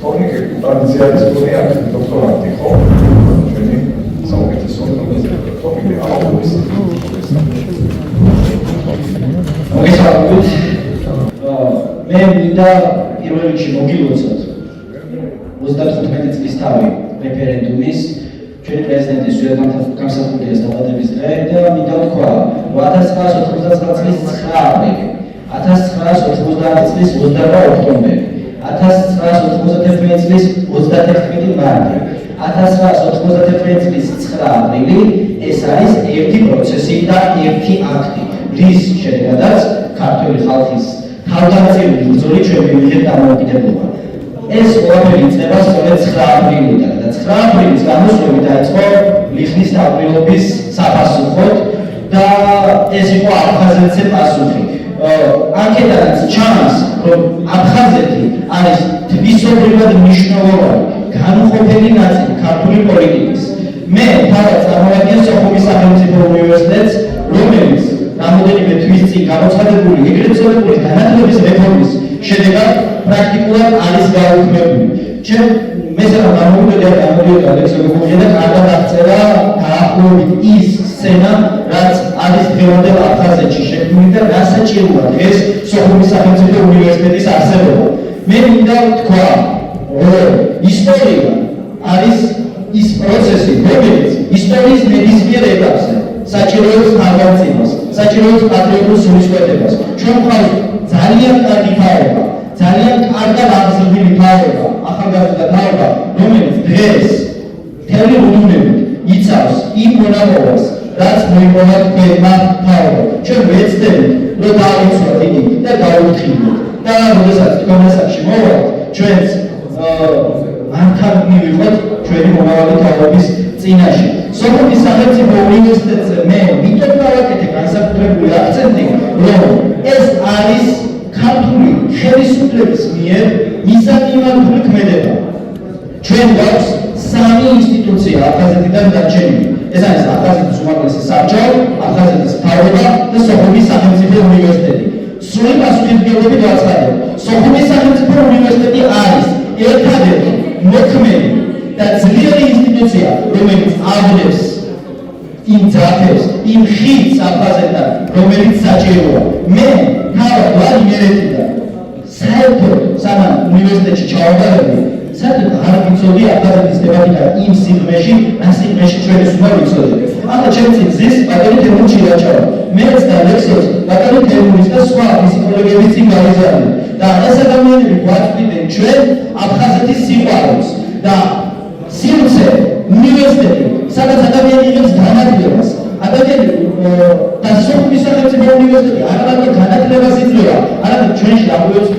თორნი ტრადიციების თორნი არის დოქტორანტი ხო? ჩვენი საუკეთესო თორნი აუგუსტ. მე მინდა პირველ რიგში მოგილოცოთ 35 წლის თავი რეფერენდუმის ჩვენი პრეზიდენტის გამსახურდიას დაბადების დღე და მინდა ვთქვა 1999 წლის 9 აპრილი 1990 წლის 28 ოქტომბერი 1991 წლის 31 მარტი 1991 წლის 9 აპრილი ეს არის ერთი პროცესი და ერთი აქტი რის შედეგადაც ქართული ხალხის თავდაცვილი ბრძოლა ჩვენ მივიღეთ დამოუკიდებლობა. ეს ყველაფერი იწყება სწორედ 9 აპრილიდან და 9 აპრილის გამოსვლით დაიწყო ლიხნის დაბრუნების საფასუხოდ და ეს იყო აფხაზეთზე პასუხი. აქედანაც ჩანს, რომ აფხაზეთი არის თვისობრივად მნიშვნელოვანი განუყოფელი ნაწილი ქართული პოლიტიკის. მე თავად წარმოვიდგენ სოხუმის სახელმწიფო უნივერსიტეტს, რომელიც რამდენიმე თვის წინ გამოცხადებული ეგრეთ წოდებული განათლების რეფორმის შედეგად პრაქტიკულად არის გაუქმებული. მესამე გამოდიოდა ლექსიკონი და კარგად აღწერა დაახლოებით ის სცენა, რაც არის დღევანდელ აფხაზეთში შექმნილი და გასაჭიროა დღეს სოხუმის სახელმწიფო უნივერსიტეტის არსებობა. მე მინდა ვთქვა, რომ ისტორია არის ის პროცესი, რომელიც ისტორიის ნებისმიერ ეტაპზე საჭიროებს თავგანწირვას, საჭიროებს პატრიოტულ სულისკვეთებას. ჩვენ გვყავს ძალიან კარგი თავება, ძალიან კარგად აღზრდილი თავება, ახალგაზრდა თავება, რომელიც დღეს მთელი უნურებით იცავს იმ მონაპოვას, რაც მოიპოვა თქვენმა თავება. ჩვენ ვეცდებით, რომ დავიცვათ იგი და გავუფრთხილდეთ. და როდესაც თქვენ ასაკში მოვალთ, ჩვენს მართალ მივიღოთ ჩვენი მომავალი თავების წინაშე. სოხუმის სახელმწიფო უნივერსიტეტზე მე ვიტყვი გავაკეთე განსაკუთრებული აქცენტი, რომ ეს არის ქართული ხელისუფლების მიერ მიზანმიმართული ქმედება. ჩვენ გვაქვს სამი ინსტიტუცია აფხაზეთიდან დარჩენილი. ეს არის აფხაზეთის უმაღლესი საბჭო, აფხაზეთის მთავრობა და სოხუმის სახელმწიფო უნივერსიტეტი. სრული პასუხისმგებლობით ვაცხადებ, სოხუმის სახელმწიფო უნივერსიტეტი არის ერთადერთი მოქმედი და ძლიერი ინსტიტუცია, რომელიც აღდებს იმ ძაფებს, იმ ხიდს აფხაზეთთან, რომელიც საჭიროა. მე თავად ვლადიმირეთიდან საერთოდ სანამ უნივერსიტეტში ჩავაბარებდი, საერთოდ არ ვიცოდი აფხაზეთის თემატიკა იმ სიღრმეში, რა სიღრმეში ჩვენს უნდა ვიცოდეთ. ახლა ჩემს ძის ბატონი თემური ჩილაჩავა. მეც და ლექსოს ბატონი თემურის და სხვა მისი კოლეგების წინ გავიზარდით. და ეს ადამიანები გვაწვდიდნენ ჩვენ აფხაზეთის სიყვარულს და სივრცე უნივერსიტეტი, სადაც ადამიანი იღებს განათლებას. ადამიანი და სოხუმის სახელმწიფო უნივერსიტეტი არამარტო განათლებას იძლევა, არამედ ჩვენში დაგვიოს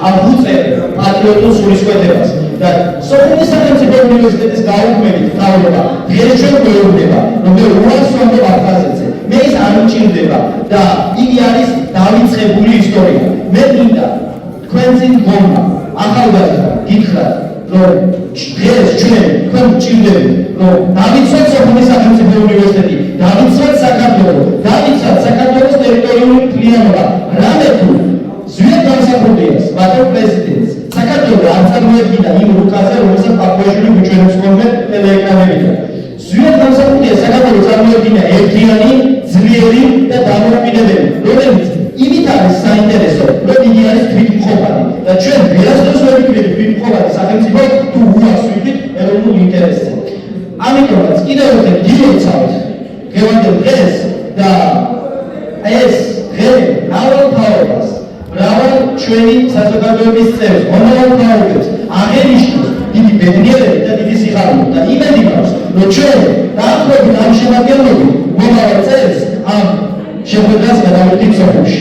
აღუწევ პატრიოტულ სულისკვეთებას. და სოხუმის სახელმწიფო უნივერსიტეტის გაუქმებით თავობა დღეს ჩვენ გვეუბნება, რომ მე უარს ვამბობ აფხაზეთზე. მე ის არ მჭირდება და იგი არის დავიწყებული ისტორია. მე მინდა თქვენ წინ გქონდა ახალგაზრდა გითხრათ, რომ დღეს ჩვენ თქვენ გჭირდებით, რომ დავიცვათ სოხუმის სახელმწიფო უნივერსიტეტი, დავიცვათ საქართველო, დავიცვათ საქართველოს ტერიტორიული მთლიანობა. რამე თუ ზვიად გამსახურდიას ბატონ პრეზიდენტს საქართველო არ წარმოედგინა იმ რუკაზე, რომელსაც პაპუაშვილი გვიჩვენებს ხოლმე ტელეეკრანებიდან. ზვიად გამსახურდიას საქართველო წარმოედგინა ერთიანი, ძლიერი და დამოუკიდებელი, რომელიც იმით არის საინტერესო, რომ იგი არის თვითმყოფადი და ჩვენ ვერასდროს ვერ ვიქნებით თვითმყოფადი სახელმწიფო თუ უარს ვიქნით ეროვნულ ინტერესზე. ამიტომაც კიდევ ერთხელ გილოცავთ დღევანდელ დღეს და ეს დღე მრავალ თავებას, მრავალ ჩვენი საზოგადოების წევრს, მომავალ თავებს აღენიშნოს დიდი ბედნიერებით და დიდი სიხარულით და იმედი მაქვს, რომ ჩვენ დაახლოებით ამ შემადგენლობით მომავალ წელს ამ შეხვედრას გადავერთით სოხუმში.